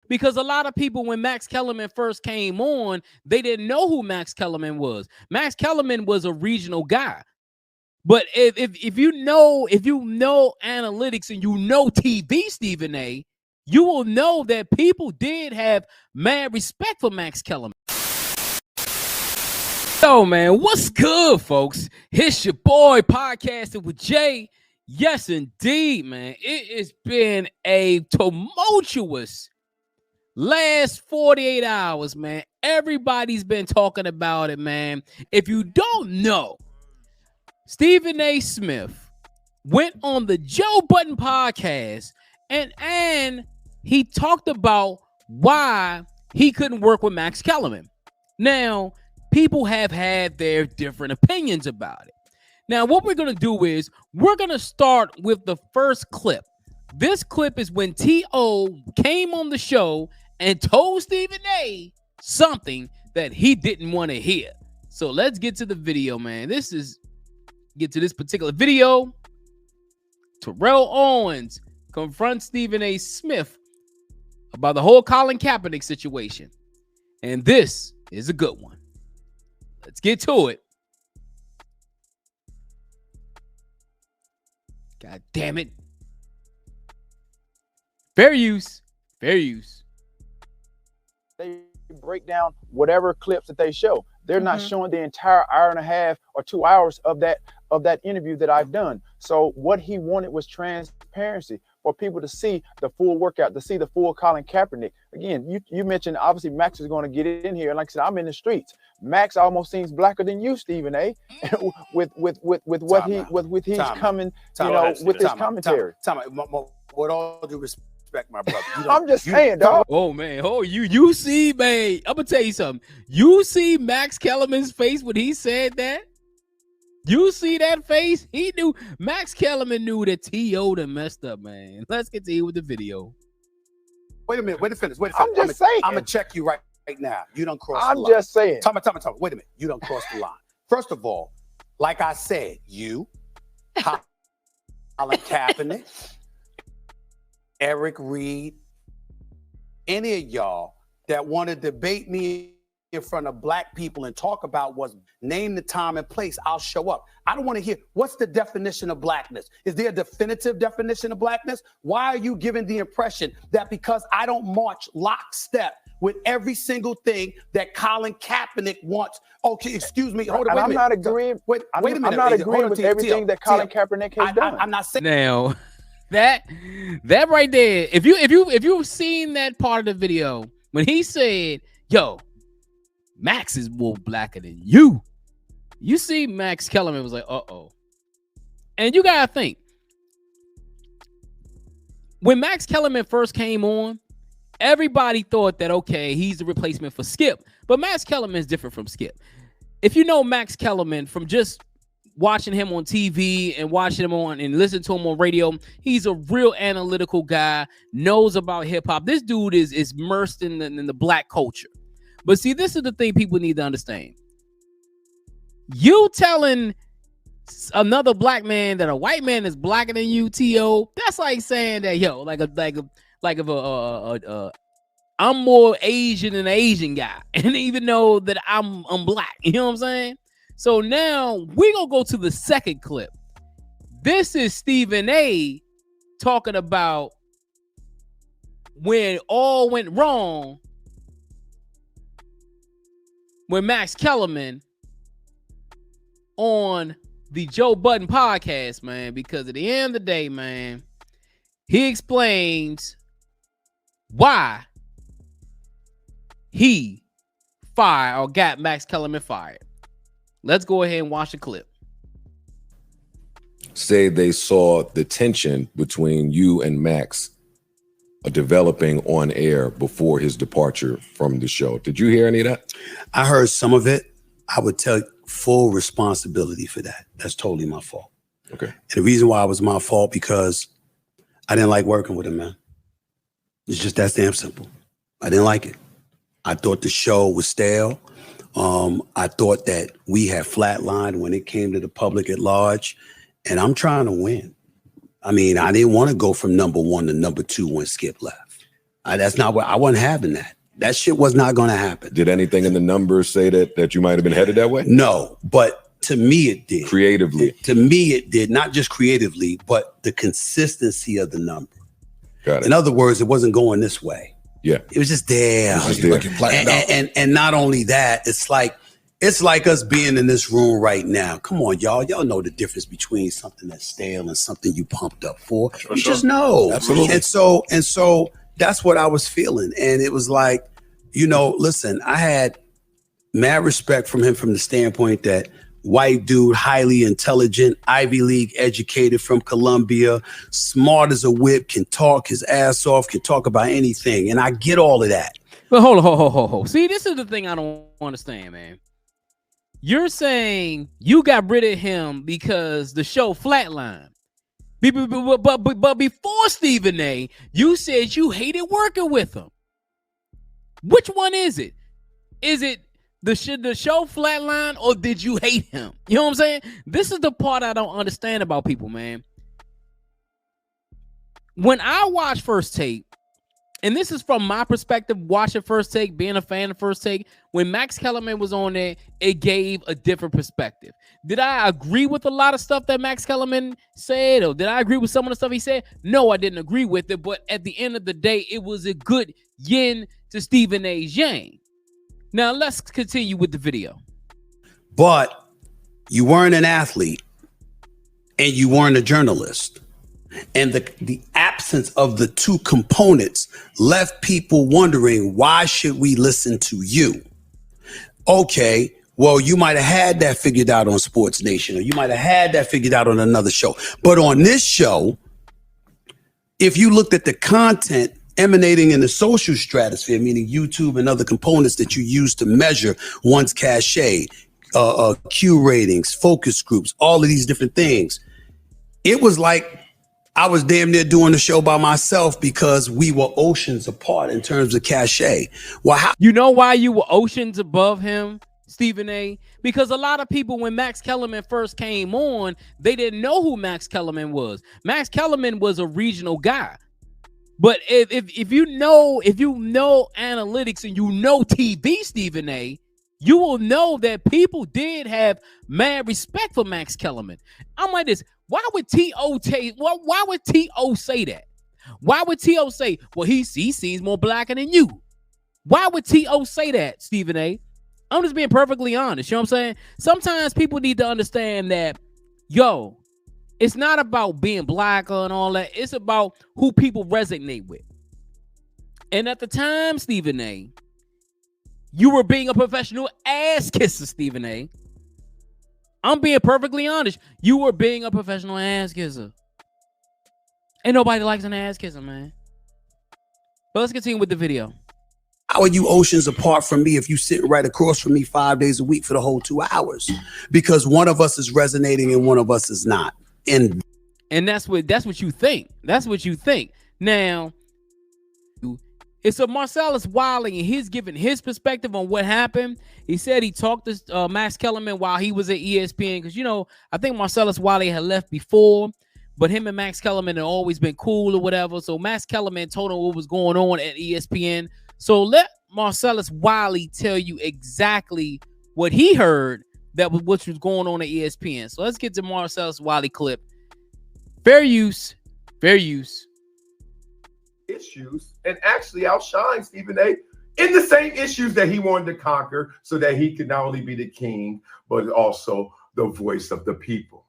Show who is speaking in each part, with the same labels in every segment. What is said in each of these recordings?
Speaker 1: Because a lot of people, when Max Kellerman first came on, they didn't know who Max Kellerman was. Max Kellerman was a regional guy. But if you know analytics and you know TV, Stephen A., you will know that people did have mad respect for Max Kellerman. Yo, man, what's good, folks? It's your boy, Podcasting with Jay. Yes, indeed, man. It has been a tumultuous last 48 hours, man. Everybody's been talking about it, man. If you don't know, Stephen A. Smith went on the Joe Budden podcast and he talked about why he couldn't work with Max Kellerman. Now, people have had their different opinions about it. Now, what we're going to do is we're going to start with the first clip. This clip is when T.O. came on the show and told Stephen A. something that he didn't want to hear. So let's get to the video, man. Get to this particular video. Terrell Owens confronts Stephen A. Smith about the whole Colin Kaepernick situation. And this is a good one. Let's get to it. God damn it. Fair use. Fair use.
Speaker 2: They break down whatever clips that they show. They're not showing the entire hour and a half or 2 hours of that interview that I've done. So what he wanted was transparency for people to see the full workout, to see the full Colin Kaepernick. Again, you mentioned obviously Max is going to get in here. And like I said, I'm in the streets. Max almost seems blacker than you, Stephen A. with what he's coming, with his commentary.
Speaker 3: With all due respect, my brother.
Speaker 2: I'm just saying, dog.
Speaker 1: Oh man, you see, man. I'm gonna tell you something. You see Max Kellerman's face when he said that. You see that face? He knew. Max Kellerman knew that T.O. done messed up, man. Let's continue with the video.
Speaker 3: Wait a minute. Wait a minute.
Speaker 2: I'm just saying.
Speaker 3: I'm gonna check you right now. You don't cross the line.
Speaker 2: I'm just saying.
Speaker 3: Tell me. Wait a minute. You don't cross the line. First of all, like I said, Colin Kaepernick, Eric Reed, any of y'all that want to debate me in front of black people and talk about what's name the time and place, I'll show up. I don't want to hear what's the definition of blackness. Is there a definitive definition of blackness? Why are you giving the impression that because I don't march lockstep with every single thing that Colin Kaepernick wants? Okay, excuse me. Hold on.
Speaker 2: I'm not agreeing. Wait a minute. I'm not agreeing with everything that Colin Kaepernick has done.
Speaker 3: I'm not saying
Speaker 1: now. That right there. If you've seen that part of the video when he said, "Yo, Max is more blacker than you," you see Max Kellerman was like, "Uh-oh," and you gotta think when Max Kellerman first came on, everybody thought that okay, he's the replacement for Skip, but Max Kellerman is different from Skip. If you know Max Kellerman from just watching him on TV and watching him on and listening to him on radio, he's a real analytical guy, knows about hip hop. This dude is immersed in the black culture. But see, this is the thing people need to understand. You telling another black man that a white man is blacker than you, T.O., that's like saying that, yo, if I'm more Asian than an Asian guy, and even though that I'm black, you know what I'm saying? So now we're going to go to the second clip. This is Stephen A. talking about when all went wrong when Max Kellerman on the Joe Budden podcast, man, because at the end of the day, man, he explains why he fired or got Max Kellerman fired. Let's go ahead and watch the clip.
Speaker 4: Say they saw the tension between you and Max developing on air before his departure from the show. Did you hear any of that?
Speaker 5: I heard some of it. I would take full responsibility for that. That's totally my fault.
Speaker 4: Okay.
Speaker 5: And the reason why it was my fault because I didn't like working with him, man. It's just that damn simple. I didn't like it. I thought the show was stale. I thought that we had flatlined when it came to the public at large, and I'm trying to win. I mean, I didn't want to go from number one to number two when Skip left. That's not what I wasn't having that. That shit was not going to happen.
Speaker 4: Did anything in the numbers say that you might have been headed that way?
Speaker 5: No, but to me it did.
Speaker 4: Creatively.
Speaker 5: To me it did, not just creatively, but the consistency of the number.
Speaker 4: Got it.
Speaker 5: In other words, it wasn't going this way.
Speaker 4: Yeah.
Speaker 5: It was just there. And not only that, it's like us being in this room right now. Come on, y'all. Y'all know the difference between something that's stale and something you pumped up for. You just know.
Speaker 4: Absolutely.
Speaker 5: And so that's what I was feeling. And it was like, listen, I had mad respect from him from the standpoint that white dude, highly intelligent, Ivy League educated from Columbia, smart as a whip, can talk his ass off, can talk about anything. And I get all of that.
Speaker 1: But hold on. See, this is the thing I don't understand, man. You're saying you got rid of him because the show flatlined. But before Stephen A., you said you hated working with him. Which one is it? Is it the show flatline, or did you hate him? You know what I'm saying? This is the part I don't understand about people, man. When I watch First Take, and this is from my perspective, watching First Take, being a fan of First Take, when Max Kellerman was on there, it gave a different perspective. Did I agree with a lot of stuff that Max Kellerman said, or did I agree with some of the stuff he said? No, I didn't agree with it, but at the end of the day, it was a good yin to Stephen A's yang. Now, let's continue with the video.
Speaker 5: But you weren't an athlete, and you weren't a journalist. And the absence of the two components left people wondering, why should we listen to you? Okay, well, you might have had that figured out on Sports Nation, or you might have had that figured out on another show. But on this show, if you looked at the content emanating in the social stratosphere, meaning YouTube and other components that you use to measure one's cachet, Q ratings, focus groups, all of these different things, it was like I was damn near doing the show by myself because we were oceans apart in terms of cachet. Well,
Speaker 1: you know why you were oceans above him, Stephen A? Because a lot of people, when Max Kellerman first came on, they didn't know who Max Kellerman was. Max Kellerman was a regional guy. But if you know analytics and you know TV, Stephen A, you will know that people did have mad respect for Max Kellerman. I'm like this. Why would T.O. say that? Why would T.O. say, well, he seems more blacker than you? Why would T.O. say that, Stephen A? I'm just being perfectly honest. You know what I'm saying? Sometimes people need to understand that, it's not about being blacker and all that. It's about who people resonate with. And at the time, Stephen A, you were being a professional ass kisser, Stephen A. I'm being perfectly honest. You were being a professional ass kisser. Ain't nobody likes an ass kisser, man. But let's continue with the video.
Speaker 5: How are you oceans apart from me if you sitting right across from me 5 days a week for the whole 2 hours? Because one of us is resonating and one of us is not. And
Speaker 1: that's what you think. That's what you think. Now, it's a Marcellus Wiley, and he's giving his perspective on what happened. He said he talked to Max Kellerman while he was at ESPN because, I think Marcellus Wiley had left before, but him and Max Kellerman had always been cool or whatever. So Max Kellerman told him what was going on at ESPN. So let Marcellus Wiley tell you exactly what he heard which was going on at ESPN. So let's get to Marcellus Wiley clip. Fair use.
Speaker 6: Issues and actually outshine Stephen A in the same issues that he wanted to conquer so that he could not only be the king, but also the voice of the people.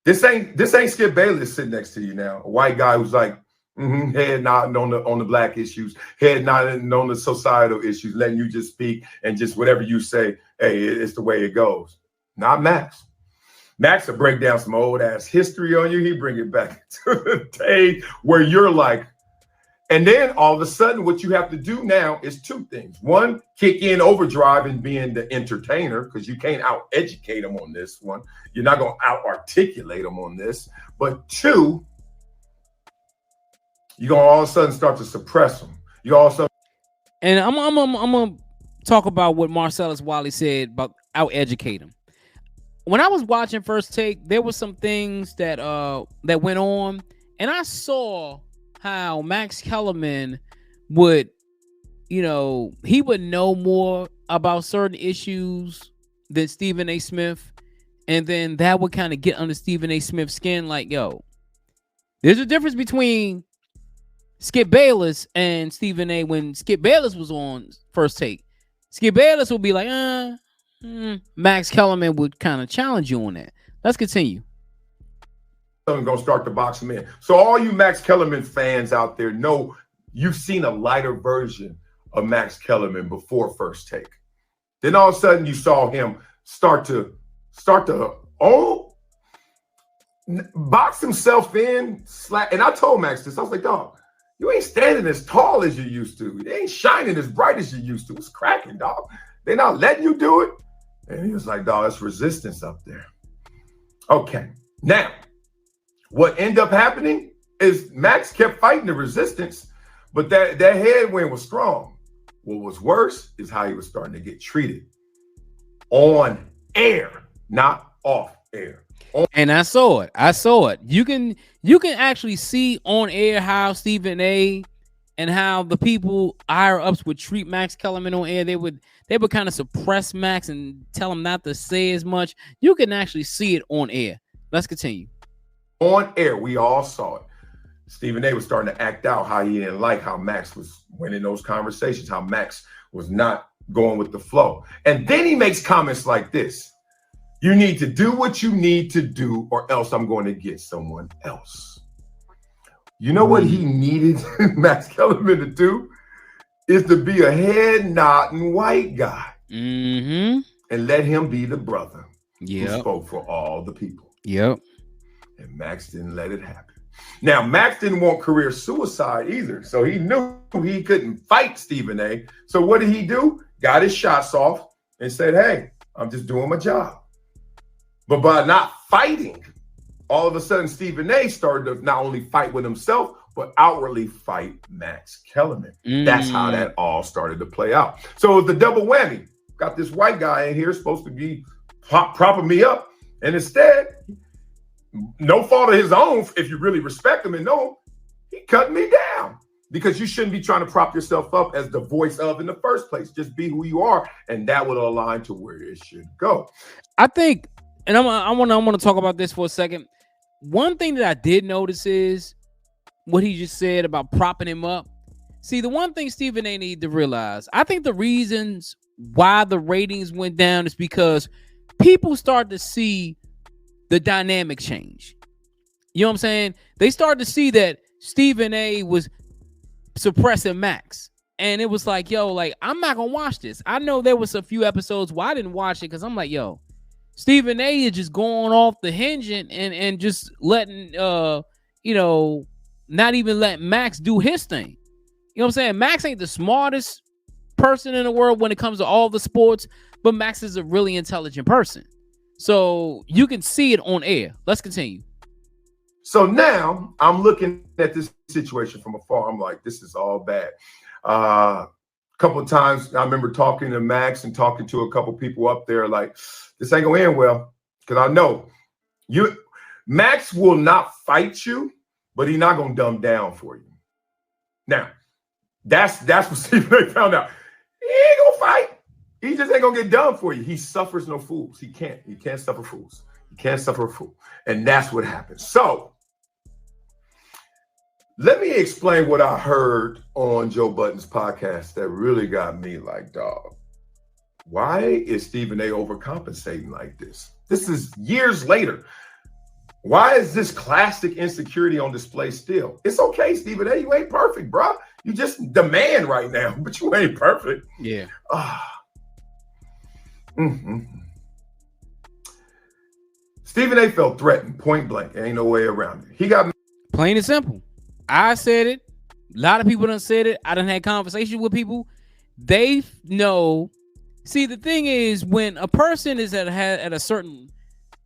Speaker 6: This ain't Skip Bayless sitting next to you now, a white guy who's like, head nodding on the black issues, head nodding on the societal issues, letting you just speak and just whatever you say, hey, it's the way it goes. Not Max. Max will break down some old ass history on you. He bring it back to the day where you're like, and then all of a sudden what you have to do now is two things. One, kick in overdrive and being the entertainer, because you can't out educate them on this one. You're not going to out articulate them on this. But two, you're going to all of a sudden start to suppress them. You also.
Speaker 1: And I'm going to talk about what Marcellus Wiley said about out educate him. When I was watching First Take, there were some things that went on, and I saw how Max Kellerman would, he would know more about certain issues than Stephen A. Smith. And then that would kind of get under Stephen A. Smith's skin. Like, yo, there's a difference between Skip Bayless and Stephen A. When Skip Bayless was on First Take, Skip Bayless would be like, Max Kellerman would kind of challenge you on that. Let's continue.
Speaker 6: I'm going to start to box him in. So all you Max Kellerman fans out there know you've seen a lighter version of Max Kellerman before First Take. Then all of a sudden you saw him start to box himself in, slack. And I told Max this. I was like, dog, you ain't standing as tall as you used to. They ain't shining as bright as you used to. It's cracking, dog. They're not letting you do it. And he was like, dog, that's resistance up there. Okay. Now, what ended up happening is Max kept fighting the resistance, but that headwind was strong. What was worse is how he was starting to get treated on air, not off air.
Speaker 1: And I saw it. You can actually see on air how Stephen A. and how the people higher ups would treat Max Kellerman on air. They would kind of suppress Max and tell him not to say as much. You can actually see it on air. Let's continue.
Speaker 6: On air, we all saw it. Stephen A. was starting to act out how he didn't like how Max was winning those conversations, how Max was not going with the flow. And then he makes comments like this. You need to do what you need to do, or else I'm going to get someone else. You know what he needed Max Kellerman to do? Is to be a head-nodding white guy.
Speaker 1: Mm-hmm.
Speaker 6: And let him be the brother who
Speaker 1: Yep.
Speaker 6: spoke for all the people.
Speaker 1: Yep.
Speaker 6: And Max didn't let it happen. Now, Max didn't want career suicide either. So he knew he couldn't fight Stephen A. So what did he do? Got his shots off and said, hey, I'm just doing my job. But by not fighting, all of a sudden Stephen A. started to not only fight with himself, but outwardly fight Max Kellerman. That's how that all started to play out. So it's the double whammy. Got this white guy in here supposed to be propping me up. And instead, no fault of his own, if you really respect him and know him, he cut me down. Because you shouldn't be trying to prop yourself up as the voice of in the first place. Just be who you are, and that would align to where it should go.
Speaker 1: I think, and I want to talk about this for a second. One thing that I did notice is what he just said about propping him up. See, the one thing Stephen A. need to realize, I think the reasons why the ratings went down is because people start to see the dynamic change. You know what I'm saying? They started to see that Stephen A. was suppressing Max. And it was like, yo, like, I'm not going to watch this. I know there was a few episodes where I didn't watch it because I'm like, yo, Stephen A. is just going off the hinge and just letting, not even letting Max do his thing. You know what I'm saying? Max ain't the smartest person in the world when it comes to all the sports, but Max is a really intelligent person. So you can see it on air. Let's continue.
Speaker 6: So now I'm looking at this situation from afar. I'm like, this is all bad. A couple of times I remember talking to Max and talking to a couple people up there like, this ain't gonna end well. Because I know Max will not fight you, but he's not gonna dumb down for you. Now, that's what Stephen A. found out. He ain't gonna fight. He just ain't gonna get done for you. He suffers no fools. He can't suffer fools. He can't suffer a fool. And that's what happens. So let me explain what I heard on Joe Budden's podcast that really got me like, dog, why is Stephen A. overcompensating like this? This is years later. Why is this classic insecurity on display still? It's okay, Stephen A. You ain't perfect, bro. You just the man right now, but you ain't perfect.
Speaker 1: Yeah.
Speaker 6: Stephen A. felt threatened, point blank. There ain't no way around it. He got
Speaker 1: Plain and simple. I said it. A lot of people done said it. I done had conversations with people. They know. See, the thing is, when a person is at a certain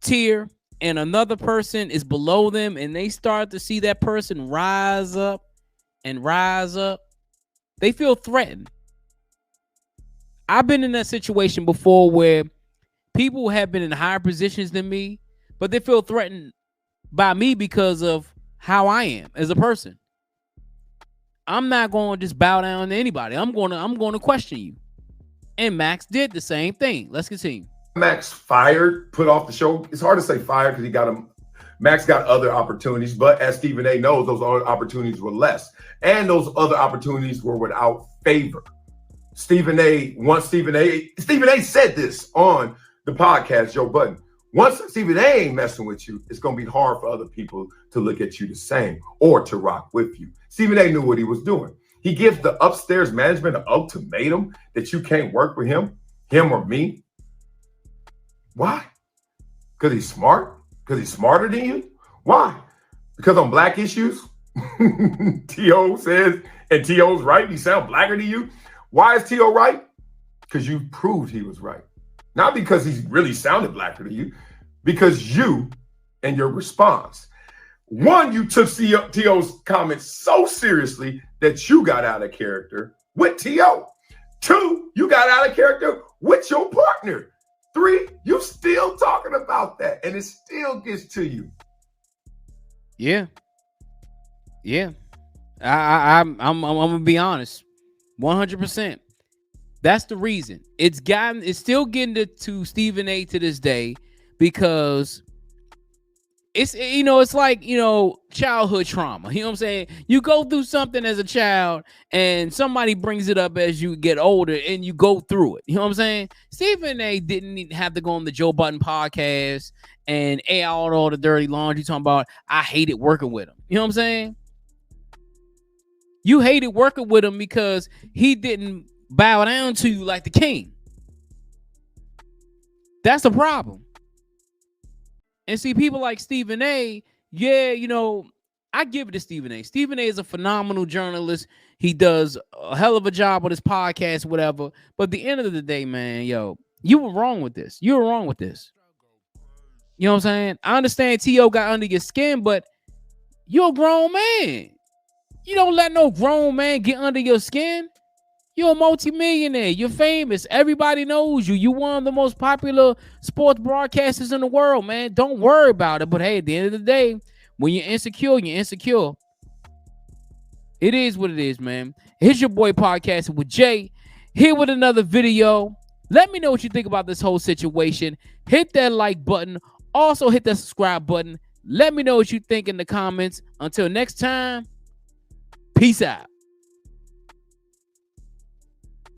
Speaker 1: tier and another person is below them and they start to see that person rise up, they feel threatened. I've been in that situation before where people have been in higher positions than me, but they feel threatened by me because of how I am as a person. I'm not going to just bow down to anybody. I'm going to question you. And Max did the same thing. Let's continue.
Speaker 6: Max fired, put off the show. It's hard to say fired because he got him. Max got other opportunities, but as Stephen A knows, those other opportunities were less. And those other opportunities were without favor. Stephen A said this on the podcast, Joe Budden. Once Stephen A ain't messing with you, it's going to be hard for other people to look at you the same or to rock with you. Stephen A knew what he was doing. He gives the upstairs management an ultimatum that you can't work with him or me. Why? Because he's smart? Because he's smarter than you? Why? Because on black issues, T.O. says, and T.O.'s right, he sounds blacker than you. Why is T.O. right? Because you proved he was right. Not because he really sounded blacker than you, because you and your response. One, you took T.O.'s comments so seriously that you got out of character with T.O. Two, you got out of character with your partner. Three, you still talking about that, and it still gets to you.
Speaker 1: Yeah. I'm gonna be honest, 100%. That's the reason it's still getting to Stephen A to this day, because it's like childhood trauma. You know what I'm saying? You go through something as a child and somebody brings it up as you get older and you go through it. You know what I'm saying? Stephen A didn't have to go on the Joe Budden podcast and air out all the dirty laundry talking about I hated working with him. You know what I'm saying? You hated working with him because he didn't bow down to you like the king. That's the problem. And see, people like Stephen A, I give it to Stephen A. Stephen A is a phenomenal journalist. He does a hell of a job with his podcast, whatever. But at the end of the day, man, you were wrong with this. You were wrong with this. You know what I'm saying? I understand T.O. got under your skin, but you're a grown man. You don't let no grown man get under your skin. You're a multimillionaire. You're famous. Everybody knows you. You're one of the most popular sports broadcasters in the world, man. Don't worry about it. But hey, at the end of the day, when you're insecure, you're insecure. It is what it is, man. Here's your boy podcasting with Jay. Here with another video. Let me know what you think about this whole situation. Hit that like button. Also hit that subscribe button. Let me know what you think in the comments. Until next time, peace out.